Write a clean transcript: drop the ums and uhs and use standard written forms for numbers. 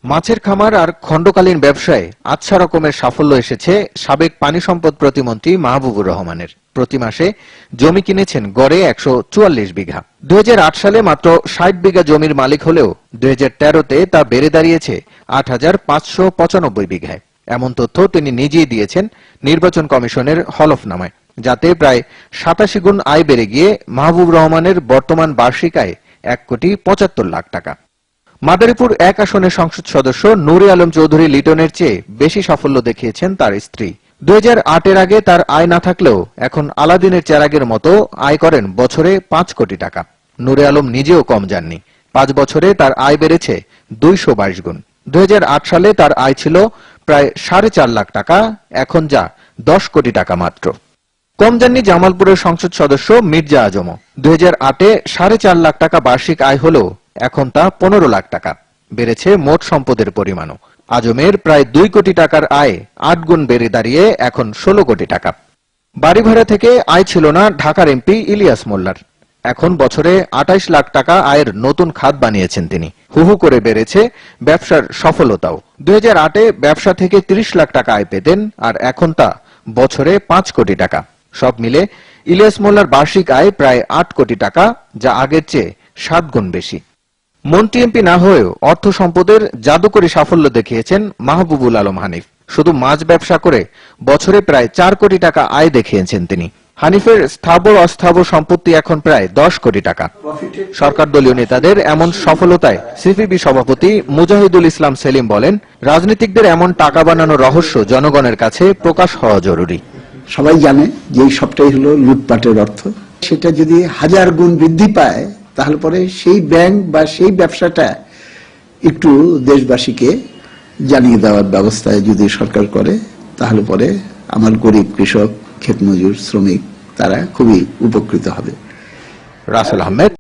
মাছের খামার আর খণ্ডকালীন ব্যবসায় আচ্ছা রকমের সাফল্য এসেছে সাবেক পানি সম্পদ প্রতিমন্ত্রী মাহবুবুর রহমানের। প্রতি মাসে জমি কিনেছেন গড়ে 144 বিঘা। 2008 সালে মাত্র 60 বিঘা জমির মালিক হলেও 2013-তে তা বেড়ে দাঁড়িয়েছে 8,595 বিঘায়। এমন তথ্য তিনি নিজেই দিয়েছেন নির্বাচন কমিশনের হলফনামায়, যাতে প্রায় 87 গুণ আয় বেড়ে গিয়ে মাহবুবুর রহমানের বর্তমান বার্ষিক আয় 1,75 লাখ টাকা। মাদারীপুর 1 আসনের সংসদ সদস্য নুরে আলম চৌধুরী লিটনের চেয়ে বেশি সাফল্য দেখিয়েছেন তার স্ত্রী। 2008-এর আগে তার আয় না থাকলেও এখন আলাদিনের চেরাগের মতো আয় করেন বছরে 5 কোটি টাকা। নুরে আলম নিজেও কম যাননি। 5 বছরে তার আয় বেড়েছে 222 গুণ। 2008 সালে তার আয় ছিল প্রায় 4.5 লাখ টাকা, এখন যা 10 কোটি টাকা মাত্র। কম যাননি জামালপুরের সংসদ সদস্য মির্জা আজমও। 2008-এ 4.5 লাখ টাকা বার্ষিক আয় হলেও এখন তা 15 লাখ টাকা। বেড়েছে মোট সম্পদের পরিমাণও। আজমের প্রায় 2 কোটি টাকার আয় 8 গুণ বেড়ে দাঁড়িয়ে এখন 16 কোটি টাকা। বাড়ি ভাড়া থেকে আয় ছিল না ঢাকার এমপি ইলিয়াস মোল্লার। এখন বছরে 28 লাখ টাকা আয়ের নতুন খাত বানিয়েছেন তিনি। হুহু করে বেড়েছে ব্যবসার সফলতাও। 2008-এ ব্যবসা থেকে 30 লাখ টাকা আয় পেতেন, আর এখন তা বছরে 5 কোটি টাকা। সব মিলে ইলিয়াস মোল্লার বার্ষিক আয় প্রায় 8 কোটি টাকা, যা আগের চেয়ে 7 গুণ বেশি। মন্ত্রী এমপি না হয়েও অর্থ সম্পদের জাদুকরী সাফল্য দেখিয়েছেন মাহবুবুল আলম হানিফ। শুধু মাছ ব্যবসা করে বছরে প্রায় 4 কোটি টাকা আয় দেখিয়েছেন তিনি। হানিফের স্থাবর অস্থাবর সম্পত্তি এখন প্রায় 10 কোটি টাকা। সরকার দলীয় নেতাদের এমন সফলতায় সিপিবি সভাপতি মুজাহিদুল ইসলাম সেলিম বলেন, রাজনীতিকদের এমন টাকা বানানোর রহস্য জনগণের কাছে প্রকাশ হওয়া জরুরি। সবাই জানে যে এই সবটাই হলো লুটপাটের অর্থ। সেটা যদি 1000 গুণ বৃদ্ধি পায়, তাহলে পরে সেই ব্যাংক বা সেই ব্যবসাটা একটু দেশবাসীকে জানিয়ে দেওয়ার ব্যবস্থায় যদি সরকার করে, তাহলে পরে আমার গরিব কৃষক, ক্ষেতমজুর, শ্রমিক তারা খুবই উপকৃত হবে। রাসেল আহমেদ,